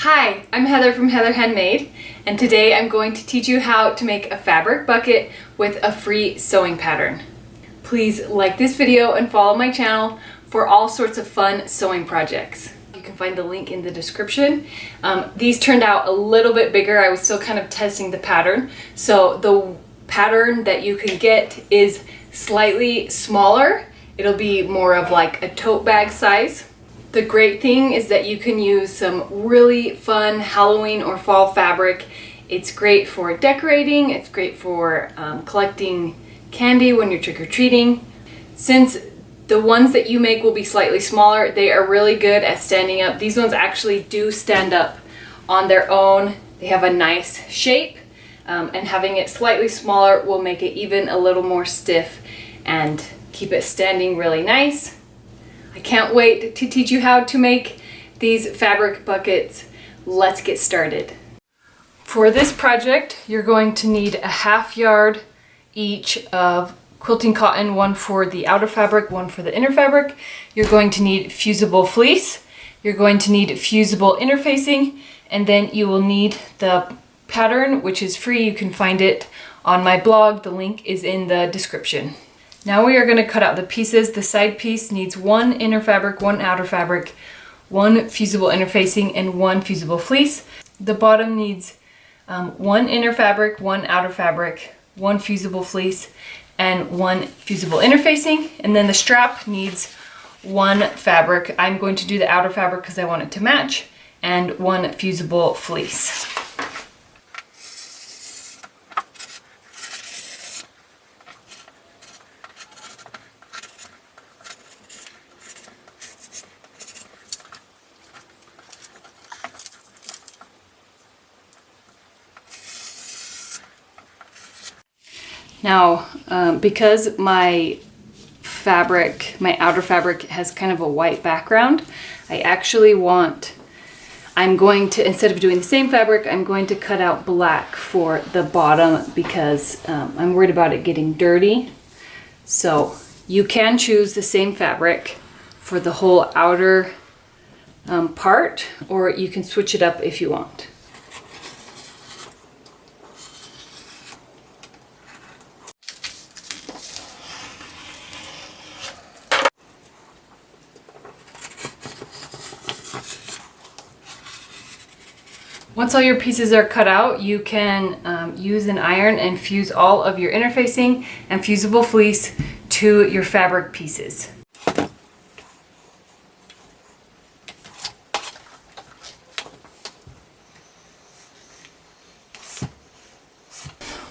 Hi, I'm Heather from Heather Handmade, and today I'm going to teach you how to make a fabric bucket with a free sewing pattern. Please like this video and follow my channel for all sorts of fun sewing projects. You can find the link in the description. These turned out a little bit bigger. I was still kind of testing the pattern. So the pattern that you can get is slightly smaller. It'll be more of like a tote bag size. The great thing is that you can use some really fun Halloween or fall fabric. It's great for decorating, it's great for collecting candy when you're trick-or-treating. Since the ones that you make will be slightly smaller, they are really good at standing up. These ones actually do stand up on their own. They have a nice shape, and having it slightly smaller will make it even a little more stiff and keep it standing really nice. I can't wait to teach you how to make these fabric buckets. Let's get started. For this project, you're going to need a 1/2 yard each of quilting cotton, one for the outer fabric, one for the inner fabric. You're going to need fusible fleece. You're going to need fusible interfacing, and then you will need the pattern, which is free. You can find it on my blog. The link is in the description. Now we are going to cut out the pieces. The side piece needs one inner fabric, one outer fabric, one fusible interfacing, and one fusible fleece. The bottom needs one inner fabric, one outer fabric, one fusible fleece, and one fusible interfacing. And then the strap needs one fabric. I'm going to do the outer fabric because I want it to match, and one fusible fleece. Now, because my outer fabric has kind of a white background, I'm going to, instead of doing the same fabric, I'm going to cut out black for the bottom because I'm worried about it getting dirty. So you can choose the same fabric for the whole outer part, or you can switch it up if you want. Once all your pieces are cut out, you can use an iron and fuse all of your interfacing and fusible fleece to your fabric pieces.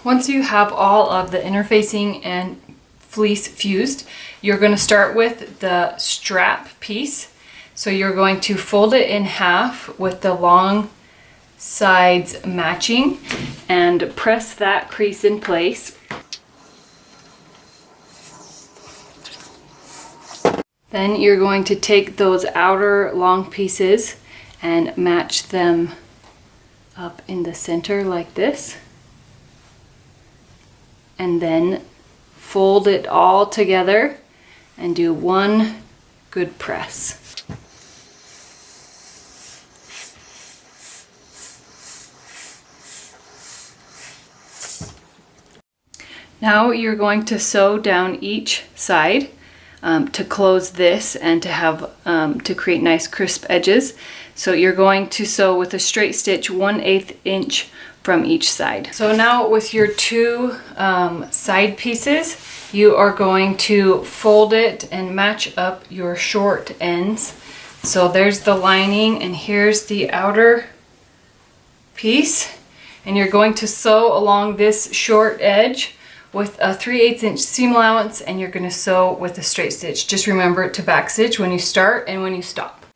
Once you have all of the interfacing and fleece fused, you're going to start with the strap piece. So you're going to fold it in half with the long sides matching and press that crease in place. Then you're going to take those outer long pieces and match them up in the center like this, and then fold it all together and do one good press. Now you're going to sew down each side to close this and to have to create nice crisp edges. So you're going to sew with a straight stitch 1/8 inch from each side. So now with your two side pieces, you are going to fold it and match up your short ends. So there's the lining and here's the outer piece, and you're going to sew along this short edge with a 3/8 inch seam allowance, and you're going to sew with a straight stitch. Just remember to back stitch when you start and when you stop.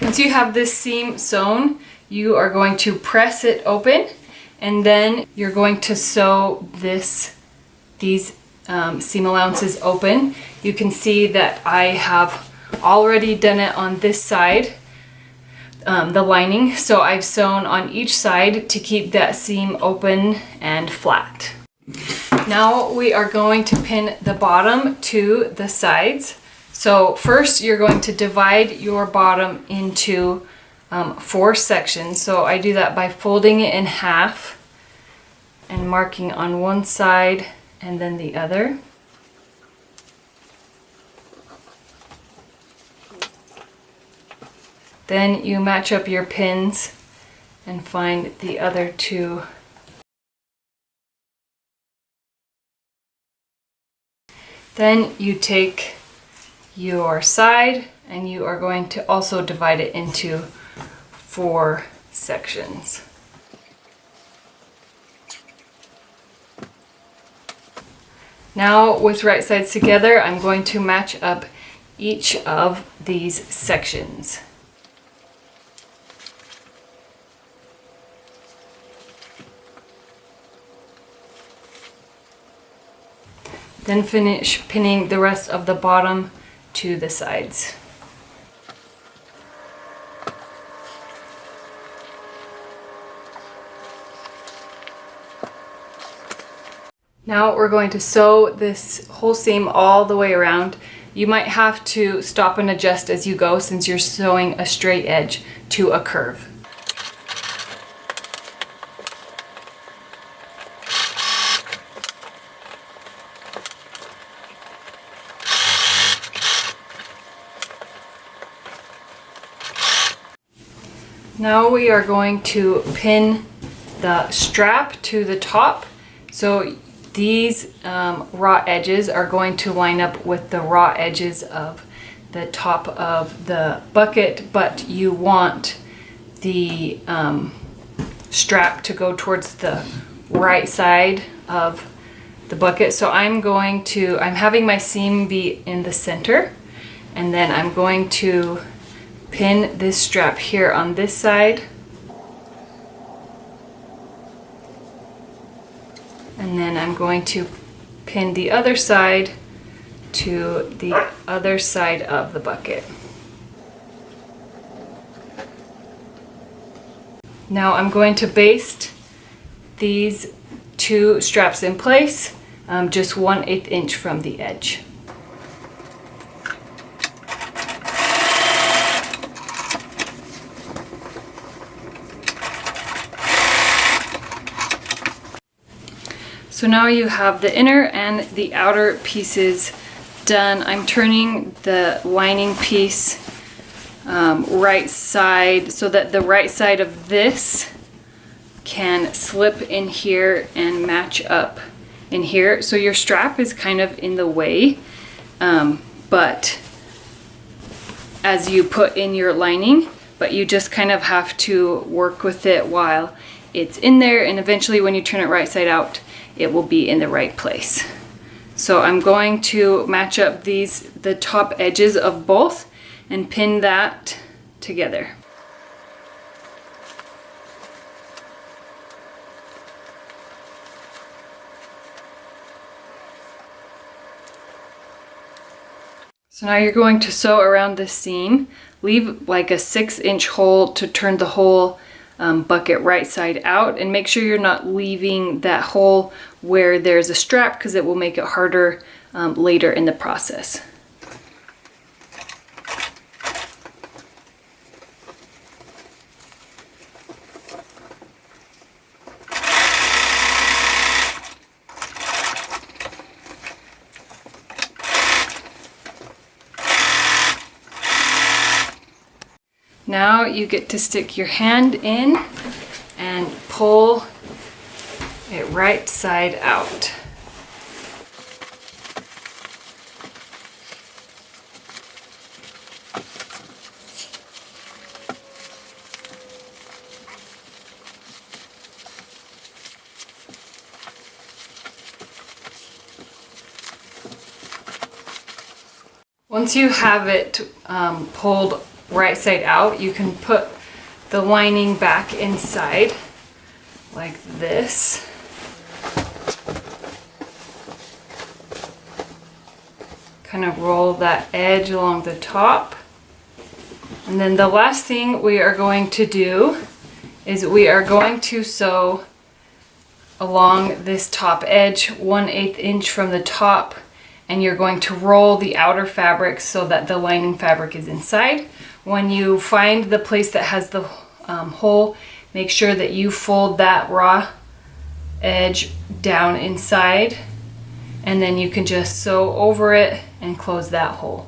Once you have this seam sewn, you are going to press it open, and then you're going to sew these seam allowances open. You can see that I have already done it on this side, the lining, so I've sewn on each side to keep that seam open and flat. Now we are going to pin the bottom to the sides. So first you're going to divide your bottom into 4 sections. So I do that by folding it in half and marking on one side and then the other. Then you match up your pins and find the other 2. Then you take your side and you are going to also divide it into 4 sections. Now with right sides together, I'm going to match up each of these sections. Then finish pinning the rest of the bottom to the sides. Now we're going to sew this whole seam all the way around. You might have to stop and adjust as you go since you're sewing a straight edge to a curve. Now we are going to pin the strap to the top. So these raw edges are going to line up with the raw edges of the top of the bucket, but you want the strap to go towards the right side of the bucket. So I'm having my seam be in the center, and then I'm going to pin this strap here on this side, and then I'm going to pin the other side to the other side of the bucket. Now I'm going to baste these 2 straps in place, just 1/8 inch from the edge. So now you have the inner and the outer pieces done. I'm turning the lining piece right side so that the right side of this can slip in here and match up in here. So your strap is kind of in the way, but as you put in your lining, but you just kind of have to work with it while it's in there, and eventually when you turn it right side out, it will be in the right place. So I'm going to match up the top edges of both and pin that together. So now you're going to sew around the seam. Leave like a 6-inch hole to turn the whole bucket right side out, and make sure you're not leaving that hole where there's a strap, because it will make it harder later in the process. Now you get to stick your hand in and pull it right side out. Once you have it pulled right side out, you can put the lining back inside like this. Kind of roll that edge along the top. And then the last thing we are going to do is we are going to sew along this top edge 1/8 inch from the top, and you're going to roll the outer fabric so that the lining fabric is inside. When you find the place that has the hole, make sure that you fold that raw edge down inside, and then you can just sew over it and close that hole.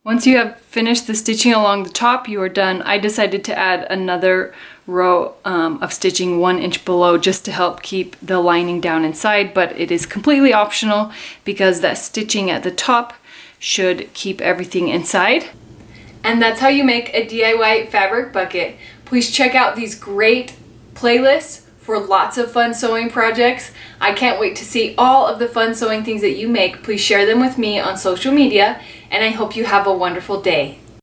Once you have finished the stitching along the top, you are done. I decided to add another row of stitching 1 inch below just to help keep the lining down inside, but it is completely optional because that stitching at the top should keep everything inside. And that's how you make a DIY fabric bucket. Please check out these great playlists for lots of fun sewing projects. I can't wait to see all of the fun sewing things that you make. Please share them with me on social media, and I hope you have a wonderful day.